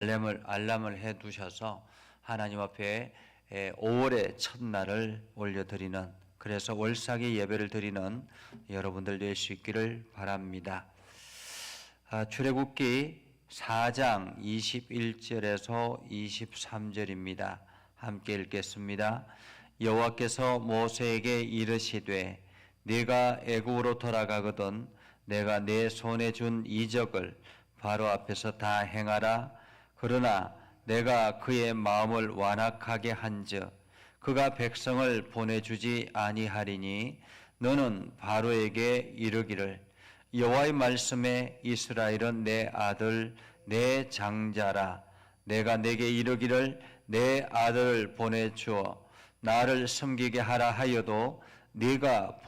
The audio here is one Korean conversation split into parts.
알람을 해 두셔서 하나님 앞에 5월의 첫날을 올려드리는, 그래서 월삭의 예배를 드리는 여러분들 될 수 있기를 바랍니다. 출애굽기 4장 21절에서 23절입니다. 함께 읽겠습니다. 여호와께서 모세에게 이르시되 네가 애굽으로 돌아가거든 내가 내 손에 준 이적을 바로 앞에서 다 행하라. 그러나 내가 그의 마음을 완악하게 한즉 그가 백성을 보내주지 아니하리니 너는 바로에게 이르기를 여호와의 말씀에 이스라엘은 내 아들 내 장자라. 내가 내게 이르기를 내 아들을 보내주어 나를 섬기게 하라 하여도 네가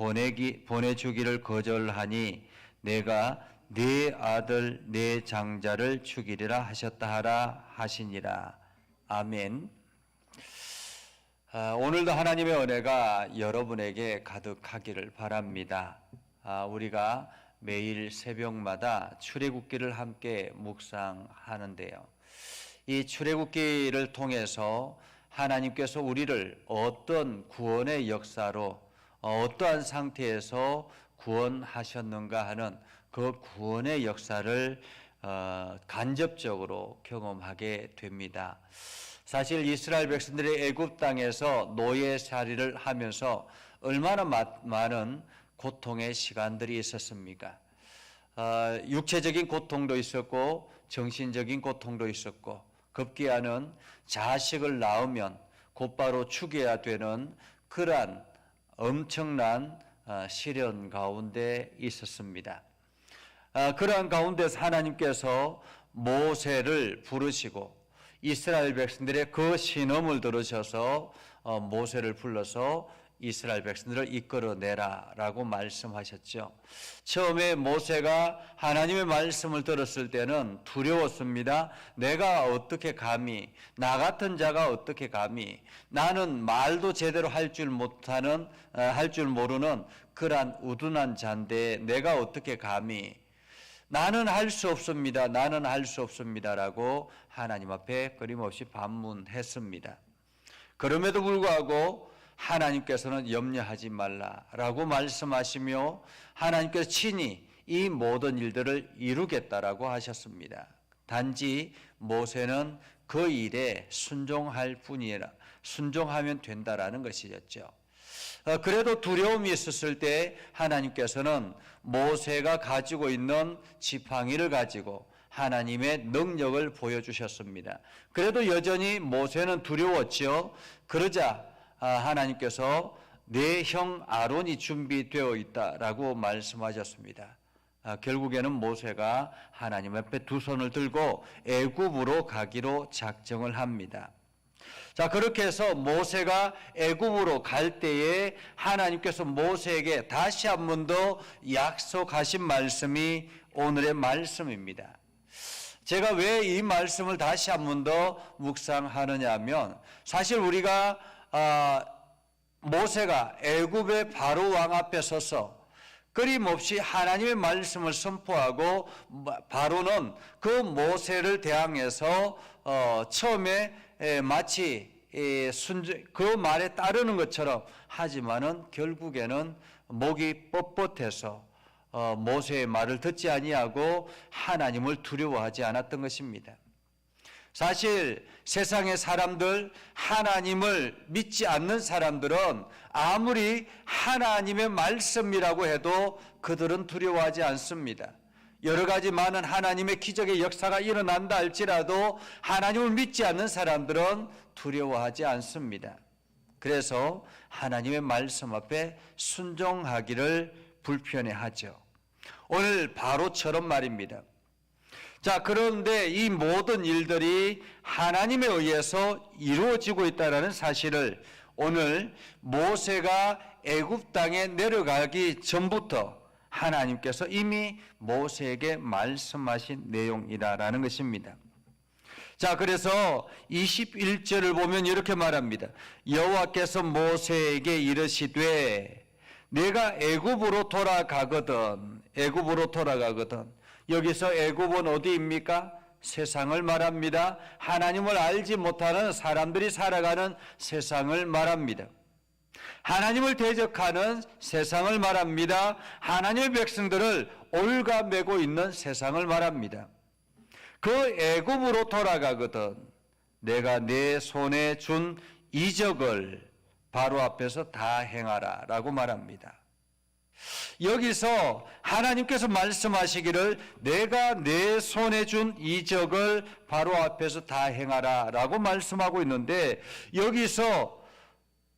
보내주기를 거절하니 내가 네 아들 네 장자를 죽이리라 하셨다 하라 하시니라. 아멘. 오늘도 하나님의 은혜가 여러분에게 가득하기를 바랍니다. 우리가 매일 새벽마다 출애굽기를 함께 묵상하는데요. 이 출애굽기를 통해서 하나님께서 우리를 어떤 구원의 역사로 어떠한 상태에서 구원하셨는가 하는 그 구원의 역사를 간접적으로 경험하게 됩니다. 사실 이스라엘 백성들이 애굽 땅에서 노예살이를 하면서 얼마나 많은 고통의 시간들이 있었습니까? 육체적인 고통도 있었고 정신적인 고통도 있었고 급기야는 자식을 낳으면 곧바로 죽여야 되는 그러한 엄청난 시련 가운데 있었습니다. 그러한 가운데서 하나님께서 모세를 부르시고 이스라엘 백성들의 그 신음을 들으셔서 모세를 불러서 이스라엘 백성들을 이끌어내라 라고 말씀하셨죠. 처음에 모세가 하나님의 말씀을 들었을 때는 두려웠습니다. 내가 어떻게 감히, 나 같은 자가 어떻게 감히, 나는 말도 제대로 할 줄 모르는 그러한 우둔한 자인데 내가 어떻게 감히, 나는 할 수 없습니다. 나는 할 수 없습니다 라고 하나님 앞에 끊임없이 반문했습니다. 그럼에도 불구하고 하나님께서는 염려하지 말라라고 말씀하시며 하나님께서 친히 이 모든 일들을 이루겠다라고 하셨습니다. 단지 모세는 그 일에 순종할 뿐이라, 순종하면 된다라는 것이었죠. 그래도 두려움이 있었을 때 하나님께서는 모세가 가지고 있는 지팡이를 가지고 하나님의 능력을 보여주셨습니다. 그래도 여전히 모세는 두려웠죠. 그러자 하나님께서 내 형 아론이 준비되어 있다라고 말씀하셨습니다. 결국에는 모세가 하나님 앞에 두 손을 들고 애굽으로 가기로 작정을 합니다. 자, 그렇게 해서 모세가 애굽으로 갈 때에 하나님께서 모세에게 다시 한 번 더 약속하신 말씀이 오늘의 말씀입니다. 제가 왜 이 말씀을 다시 한 번 더 묵상하느냐 하면 사실 우리가 모세가 애굽의 바로 왕 앞에 서서 끊임없이 하나님의 말씀을 선포하고 바로는 그 모세를 대항해서 처음에 마치 그 말에 따르는 것처럼 하지만은 결국에는 목이 뻣뻣해서 모세의 말을 듣지 아니하고 하나님을 두려워하지 않았던 것입니다. 사실 세상의 사람들, 하나님을 믿지 않는 사람들은 아무리 하나님의 말씀이라고 해도 그들은 두려워하지 않습니다. 여러 가지 많은 하나님의 기적의 역사가 일어난다 할지라도 하나님을 믿지 않는 사람들은 두려워하지 않습니다. 그래서 하나님의 말씀 앞에 순종하기를 불편해하죠. 오늘 바로처럼 말입니다. 자, 그런데 이 모든 일들이 하나님에 의해서 이루어지고 있다는 사실을 오늘 모세가 애굽 땅에 내려가기 전부터 하나님께서 이미 모세에게 말씀하신 내용이라는 것입니다. 자, 그래서 21절을 보면 이렇게 말합니다. 여호와께서 모세에게 이르시되 내가 애굽으로 돌아가거든. 여기서 애굽은 어디입니까? 세상을 말합니다. 하나님을 알지 못하는 사람들이 살아가는 세상을 말합니다. 하나님을 대적하는 세상을 말합니다. 하나님의 백성들을 올가매고 있는 세상을 말합니다. 그 애굽으로 돌아가거든 내가 내 손에 준 이적을 바로 앞에서 다 행하라 라고 말합니다. 여기서 하나님께서 말씀하시기를 내가 내 손에 준 이적을 바로 앞에서 다 행하라 라고 말씀하고 있는데, 여기서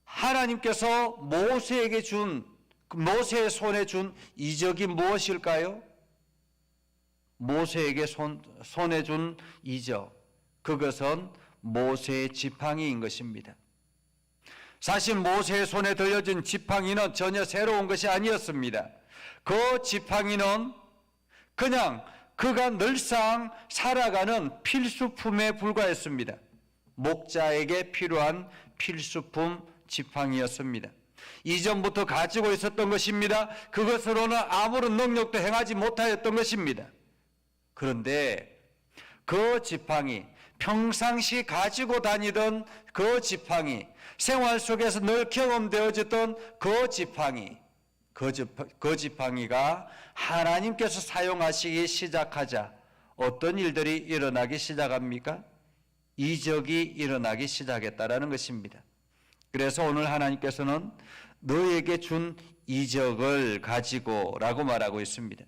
하나님께서 모세에게 준, 모세의 손에 준 이적이 무엇일까요? 모세에게 손에 준 이적, 그것은 모세의 지팡이인 것입니다. 사실 모세의 손에 들려진 지팡이는 전혀 새로운 것이 아니었습니다. 그 지팡이는 그냥 그가 늘상 살아가는 필수품에 불과했습니다. 목자에게 필요한 필수품 지팡이였습니다. 이전부터 가지고 있었던 것입니다. 그것으로는 아무런 능력도 행하지 못하였던 것입니다. 그런데 그 지팡이, 평상시 가지고 다니던 그 지팡이, 생활 속에서 늘 경험되어졌던 그 지팡이, 그 지팡이가 하나님께서 사용하시기 시작하자 어떤 일들이 일어나기 시작합니까? 이적이 일어나기 시작했다라는 것입니다. 그래서 오늘 하나님께서는 너에게 준 이적을 가지고 라고 말하고 있습니다.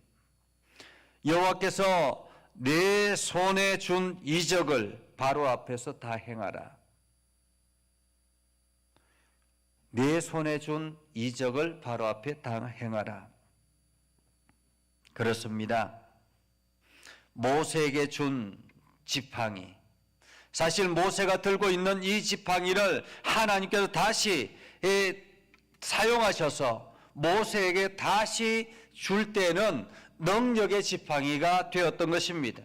여호와께서 내 손에 준 이적을 바로 앞에서 다 행하라. 내 손에 준 이적을 바로 앞에 다 행하라. 그렇습니다. 모세에게 준 지팡이, 사실 모세가 들고 있는 이 지팡이를 하나님께서 다시 사용하셔서 모세에게 다시 줄 때는 능력의 지팡이가 되었던 것입니다.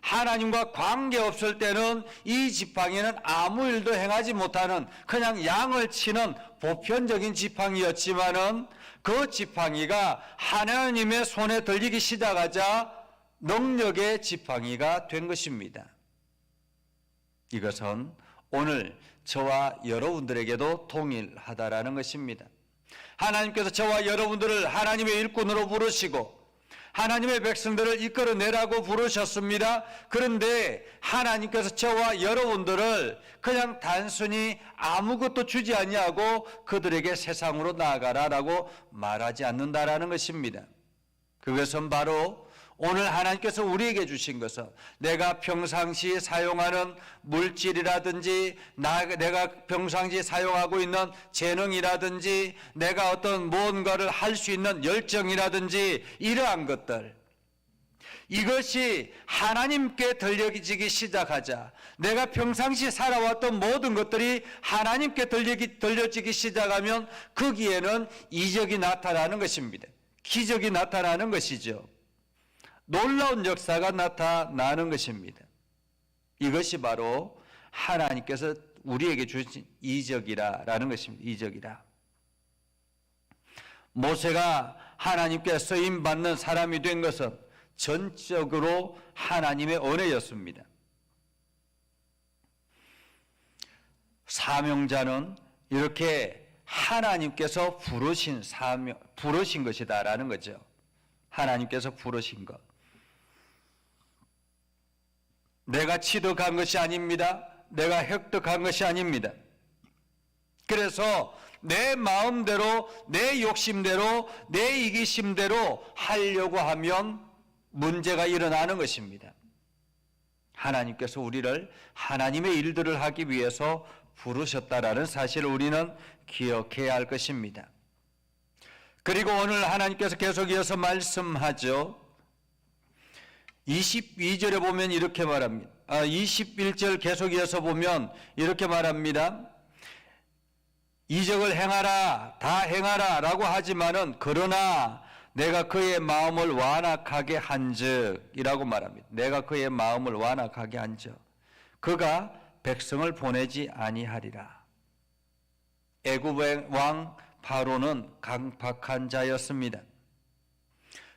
하나님과 관계없을 때는 이 지팡이는 아무 일도 행하지 못하는 그냥 양을 치는 보편적인 지팡이였지만은 그 지팡이가 하나님의 손에 들리기 시작하자 능력의 지팡이가 된 것입니다. 이것은 오늘 저와 여러분들에게도 동일하다라는 것입니다. 하나님께서 저와 여러분들을 하나님의 일꾼으로 부르시고 하나님의 백성들을 이끌어내라고 부르셨습니다. 그런데 하나님께서 저와 여러분들을 그냥 단순히 아무것도 주지 아니하고 그들에게 세상으로 나아가라라고 말하지 않는다라는 것입니다. 그것은 바로 오늘 하나님께서 우리에게 주신 것은 내가 평상시에 사용하는 물질이라든지 내가 평상시에 사용하고 있는 재능이라든지 내가 어떤 무언가를 할 수 있는 열정이라든지 이러한 것들, 이것이 하나님께 들려지기 시작하자 내가 평상시 살아왔던 모든 것들이 하나님께 들려지기 시작하면 거기에는 이적이 나타나는 것입니다. 기적이 나타나는 것이죠. 놀라운 역사가 나타나는 것입니다. 이것이 바로 하나님께서 우리에게 주신 이적이라는 것입니다. 이적이라. 모세가 하나님께 쓰임받는 사람이 된 것은 전적으로 하나님의 은혜였습니다. 사명자는 이렇게 하나님께서 부르신 것이다라는 거죠. 하나님께서 부르신 것. 내가 취득한 것이 아닙니다. 내가 획득한 것이 아닙니다. 그래서 내 마음대로, 내 욕심대로, 내 이기심대로 하려고 하면 문제가 일어나는 것입니다. 하나님께서 우리를 하나님의 일들을 하기 위해서 부르셨다라는 사실을 우리는 기억해야 할 것입니다. 그리고 오늘 하나님께서 계속 이어서 말씀하죠. 22절에 보면 이렇게 말합니다. 21절 계속 이어서 보면 이렇게 말합니다. 이적을 행하라, 다 행하라 라고 하지만은 그러나 내가 그의 마음을 완악하게 한즉 이라고 말합니다. 내가 그의 마음을 완악하게 한즉 그가 백성을 보내지 아니하리라. 애굽의 왕 바로는 강박한 자였습니다.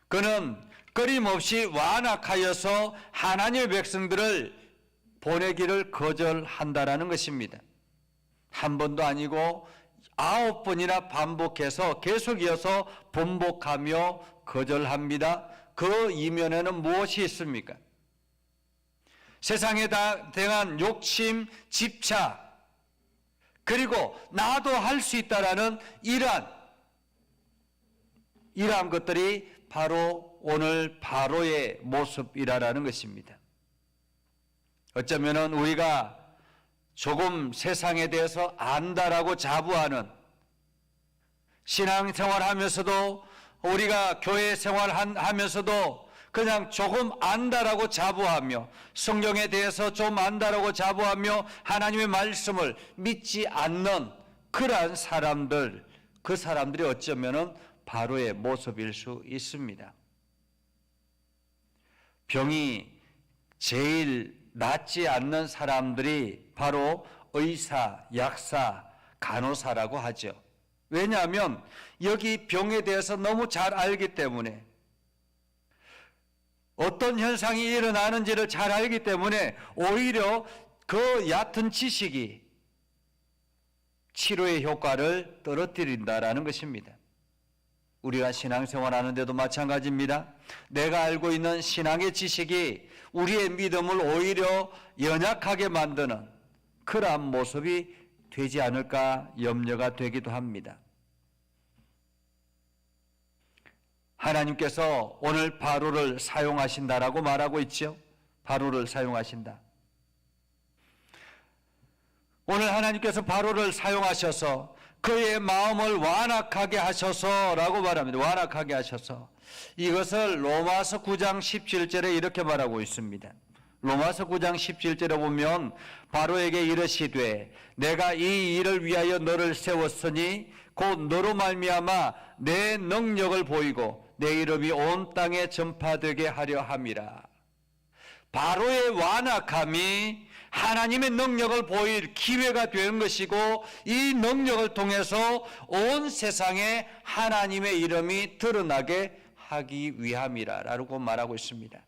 그는 끊임없이 완악하여서 하나님의 백성들을 보내기를 거절한다라는 것입니다. 한 번도 아니고 9번이나 반복해서 계속 이어서 번복하며 거절합니다. 그 이면에는 무엇이 있습니까? 세상에 대한 욕심, 집착, 그리고 나도 할 수 있다라는 이러한 것들이 바로 오늘 바로의 모습이라는 것입니다. 어쩌면은 우리가 조금 세상에 대해서 안다라고 자부하는, 신앙생활 하면서도 우리가 교회 생활하면서도 그냥 조금 안다라고 자부하며, 성경에 대해서 좀 안다라고 자부하며 하나님의 말씀을 믿지 않는 그러한 사람들, 그 사람들이 어쩌면은 바로의 모습일 수 있습니다. 병이 제일 낫지 않는 사람들이 바로 의사, 약사, 간호사라고 하죠. 왜냐하면 여기 병에 대해서 너무 잘 알기 때문에, 어떤 현상이 일어나는지를 잘 알기 때문에 오히려 그 얕은 지식이 치료의 효과를 떨어뜨린다라는 것입니다. 우리가 신앙생활 하는데도 마찬가지입니다. 내가 알고 있는 신앙의 지식이 우리의 믿음을 오히려 연약하게 만드는 그러한 모습이 되지 않을까 염려가 되기도 합니다. 하나님께서 오늘 바로를 사용하신다라고 말하고 있죠. 바로를 사용하신다. 오늘 하나님께서 바로를 사용하셔서 그의 마음을 완악하게 하셔서라고 말합니다. 완악하게 하셔서. 이것을 로마서 9장 17절에 이렇게 말하고 있습니다. 로마서 9장 17절에 보면 바로에게 이르시되 내가 이 일을 위하여 너를 세웠으니 곧 너로 말미암아 내 능력을 보이고 내 이름이 온 땅에 전파되게 하려 함이라. 바로의 완악함이 하나님의 능력을 보일 기회가 된 것이고, 이 능력을 통해서 온 세상에 하나님의 이름이 드러나게 하기 위함이라라고 말하고 있습니다.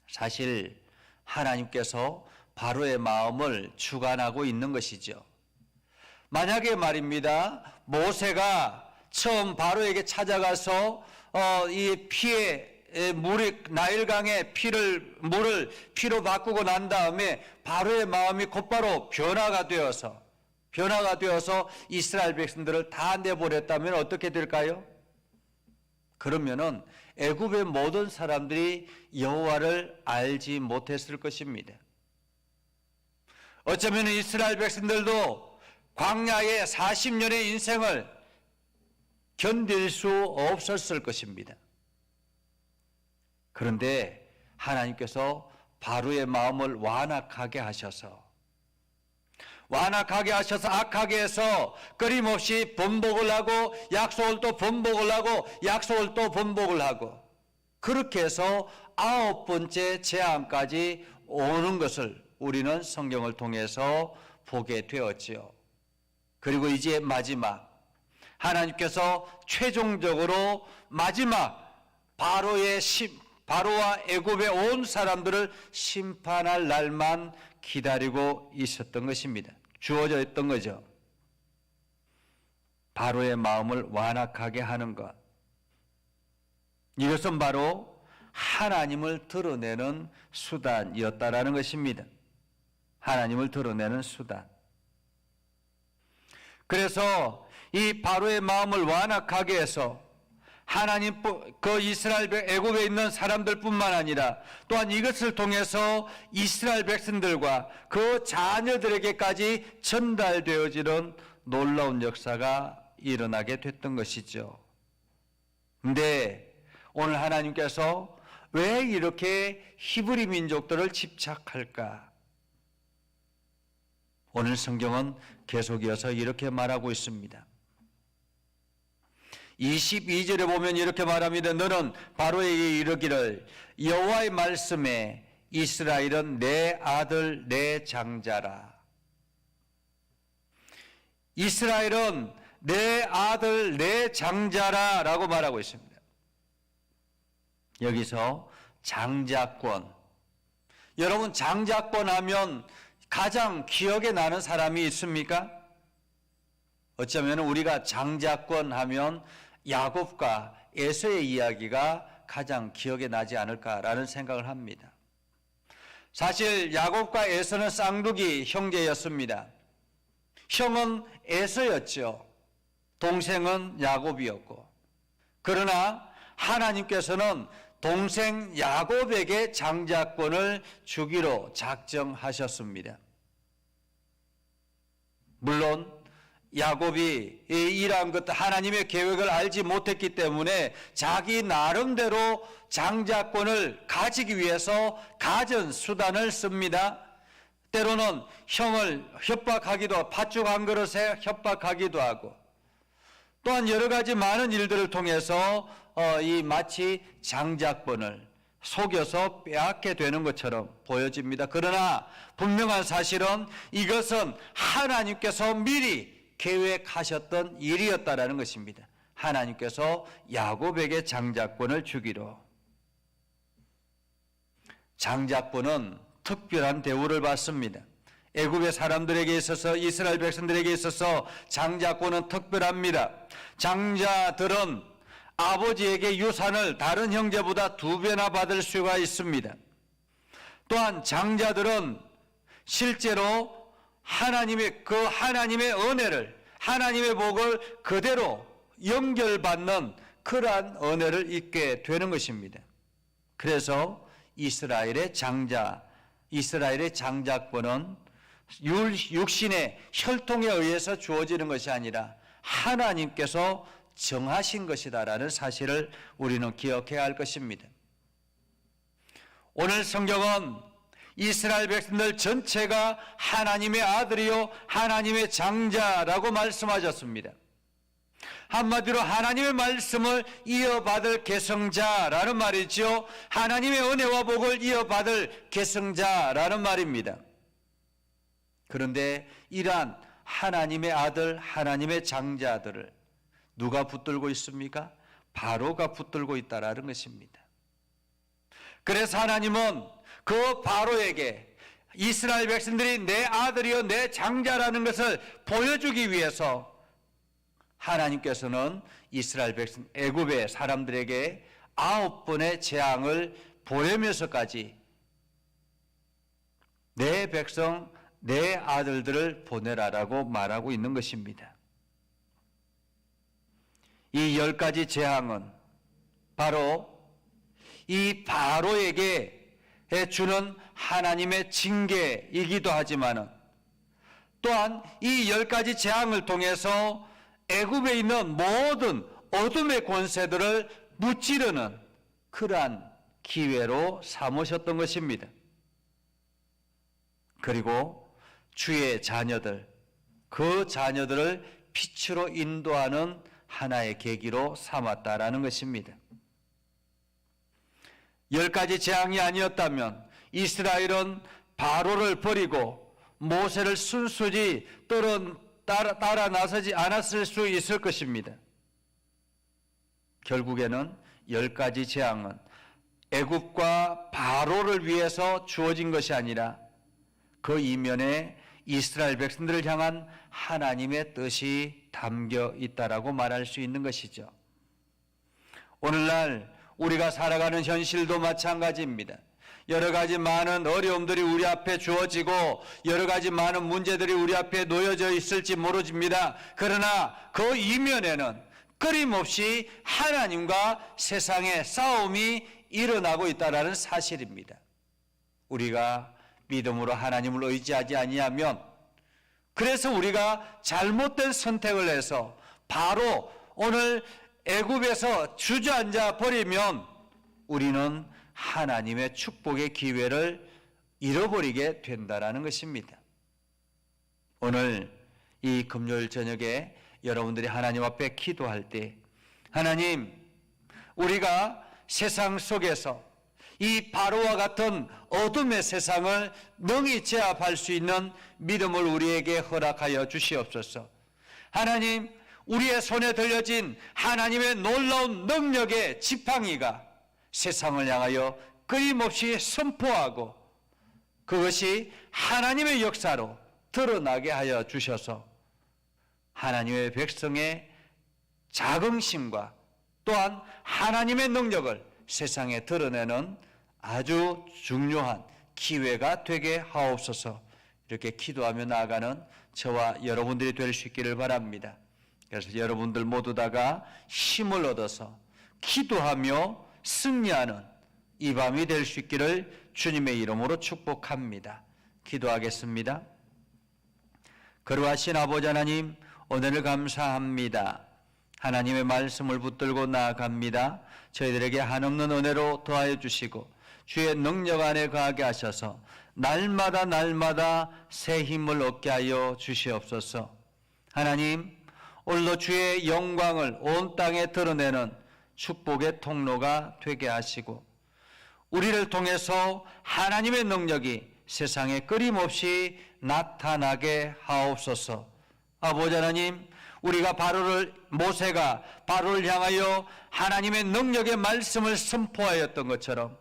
사실 하나님께서 바로의 마음을 주관하고 있는 것이죠. 만약에 말입니다, 모세가 처음 바로에게 찾아가서 이 피에 물이 나일강의 물을 피로 바꾸고 난 다음에 바로의 마음이 곧바로 변화가 되어서 이스라엘 백성들을 다 내보냈다면 어떻게 될까요? 그러면은 애굽의 모든 사람들이 여호와를 알지 못했을 것입니다. 어쩌면 이스라엘 백성들도 광야의 40년의 인생을 견딜 수 없었을 것입니다. 그런데 하나님께서 바로의 마음을 완악하게 하셔서 악하게 해서 끊임없이 번복을 하고 약속을 또 번복을 하고 약속을 또 번복을 하고, 그렇게 해서 9번째 재앙까지 오는 것을 우리는 성경을 통해서 보게 되었지요. 그리고 이제 마지막, 하나님께서 최종적으로 마지막 바로와 애굽의 온 사람들을 심판할 날만 기다리고 있었던 것입니다. 주어져 있던 거죠. 바로의 마음을 완악하게 하는 것, 이것은 바로 하나님을 드러내는 수단이었다라는 것입니다. 하나님을 드러내는 수단. 그래서 이 바로의 마음을 완악하게 해서 하나님, 그 이스라엘 애굽에 있는 사람들뿐만 아니라 또한 이것을 통해서 이스라엘 백성들과 그 자녀들에게까지 전달되어지는 놀라운 역사가 일어나게 됐던 것이죠. 근데 오늘 하나님께서 왜 이렇게 히브리 민족들을 집착할까? 오늘 성경은 계속 이어서 이렇게 말하고 있습니다. 22절에 보면 이렇게 말합니다. 너는 바로에게 이르기를 여호와의 말씀에 이스라엘은 내 아들 내 장자라. 이스라엘은 내 아들 내 장자라 라고 말하고 있습니다. 여기서 장자권. 여러분, 장자권 하면 가장 기억에 나는 사람이 있습니까? 어쩌면 우리가 장자권 하면 야곱과 에서의 이야기가 가장 기억에 나지 않을까라는 생각을 합니다. 사실 야곱과 에서는 쌍둥이 형제였습니다. 형은 에서였죠. 동생은 야곱이었고. 그러나 하나님께서는 동생 야곱에게 장자권을 주기로 작정하셨습니다. 물론 야곱이 이러한 것 하나님의 계획을 알지 못했기 때문에 자기 나름대로 장자권을 가지기 위해서 가진 수단을 씁니다. 때로는 형을 협박하기도 하고 팥죽 한 그릇에 협박하기도 하고 또한 여러 가지 많은 일들을 통해서 이 마치 장자권을 속여서 빼앗게 되는 것처럼 보여집니다. 그러나 분명한 사실은 이것은 하나님께서 미리 계획하셨던 일이었다라는 것입니다. 하나님께서 야곱에게 장자권을 주기로. 장자권은 특별한 대우를 받습니다. 애굽의 사람들에게 있어서 이스라엘 백성들에게 있어서 장자권은 특별합니다. 장자들은 아버지에게 유산을 다른 형제보다 2배나 받을 수가 있습니다. 또한 장자들은 실제로 하나님의 은혜를, 하나님의 복을 그대로 연결받는 그러한 은혜를 잊게 되는 것입니다. 그래서 이스라엘의 장자권은 육신의 혈통에 의해서 주어지는 것이 아니라 하나님께서 정하신 것이다라는 사실을 우리는 기억해야 할 것입니다. 오늘 성경은 이스라엘 백성들 전체가 하나님의 아들이요 하나님의 장자라고 말씀하셨습니다. 한마디로 하나님의 말씀을 이어받을 계승자라는 말이죠. 하나님의 은혜와 복을 이어받을 계승자라는 말입니다. 그런데 이러한 하나님의 아들, 하나님의 장자들을 누가 붙들고 있습니까? 바로가 붙들고 있다라는 것입니다. 그래서 하나님은 그 바로에게 이스라엘 백성들이 내 아들이요 내 장자라는 것을 보여주기 위해서 하나님께서는 이스라엘 백성 애굽의 사람들에게 9번의 재앙을 보내면서까지 내 백성 내 아들들을 보내라라고 말하고 있는 것입니다. 이 10가지 재앙은 바로 이 바로에게 주는 하나님의 징계이기도 하지만 또한 이 10가지 재앙을 통해서 애굽에 있는 모든 어둠의 권세들을 무찌르는 그러한 기회로 삼으셨던 것입니다. 그리고 주의 자녀들, 그 자녀들을 빛으로 인도하는 하나의 계기로 삼았다라는 것입니다. 10가지 재앙이 아니었다면 이스라엘은 바로를 버리고 모세를 순순히 따라 나서지 않았을 수 있을 것입니다. 결국에는 10가지 재앙은 애굽과 바로를 위해서 주어진 것이 아니라 그 이면에 이스라엘 백성들을 향한 하나님의 뜻이 담겨 있다라고 말할 수 있는 것이죠. 오늘날 우리가 살아가는 현실도 마찬가지입니다. 여러 가지 많은 어려움들이 우리 앞에 주어지고 여러 가지 많은 문제들이 우리 앞에 놓여져 있을지 모릅니다. 그러나 그 이면에는 끊임없이 하나님과 세상의 싸움이 일어나고 있다는 사실입니다. 우리가 믿음으로 하나님을 의지하지 아니하면, 그래서 우리가 잘못된 선택을 해서 바로 오늘 애굽에서 주저앉아 버리면 우리는 하나님의 축복의 기회를 잃어버리게 된다는 것입니다. 오늘 이 금요일 저녁에 여러분들이 하나님 앞에 기도할 때, 하나님, 우리가 세상 속에서 이 바로와 같은 어둠의 세상을 능히 제압할 수 있는 믿음을 우리에게 허락하여 주시옵소서. 하나님, 우리의 손에 들려진 하나님의 놀라운 능력의 지팡이가 세상을 향하여 끊임없이 선포하고 그것이 하나님의 역사로 드러나게 하여 주셔서 하나님의 백성의 자긍심과 또한 하나님의 능력을 세상에 드러내는 아주 중요한 기회가 되게 하옵소서. 이렇게 기도하며 나아가는 저와 여러분들이 될 수 있기를 바랍니다. 그래서 여러분들 모두 다가 힘을 얻어서 기도하며 승리하는 이 밤이 될 수 있기를 주님의 이름으로 축복합니다. 기도하겠습니다. 거룩하신 아버지 하나님, 오늘을 감사합니다. 하나님의 말씀을 붙들고 나아갑니다. 저희들에게 한없는 은혜로 도와여 주시고 주의 능력 안에 거하게 하셔서 날마다 새 힘을 얻게 하여 주시옵소서. 하나님, 오늘도 주의 영광을 온 땅에 드러내는 축복의 통로가 되게 하시고 우리를 통해서 하나님의 능력이 세상에 끊임없이 나타나게 하옵소서. 아버지 하나님, 우리가 모세가 바로를 향하여 하나님의 능력의 말씀을 선포하였던 것처럼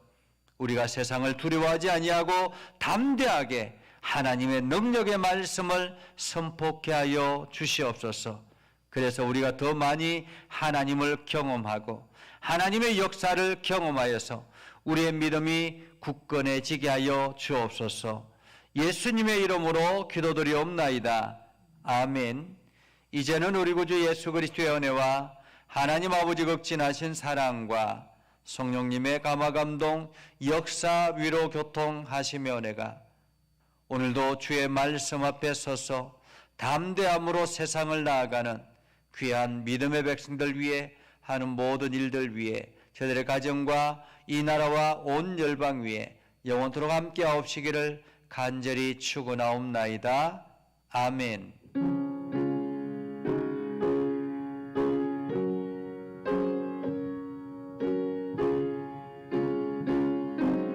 우리가 세상을 두려워하지 아니하고 담대하게 하나님의 능력의 말씀을 선포케 하여 주시옵소서. 그래서 우리가 더 많이 하나님을 경험하고 하나님의 역사를 경험하여서 우리의 믿음이 굳건해지게 하여 주옵소서. 예수님의 이름으로 기도드리옵나이다. 아멘. 이제는 우리 구주 예수 그리스도의 은혜와 하나님 아버지 극진하신 사랑과 성령님의 감화감동 역사 위로 교통하시며 은혜가 오늘도 주의 말씀 앞에 서서 담대함으로 세상을 나아가는 귀한 믿음의 백성들 위해 하는 모든 일들 위해 저들의 가정과 이 나라와 온 열방 위에 영원토록 함께 하옵시기를 간절히 축원하옵나이다. 아멘.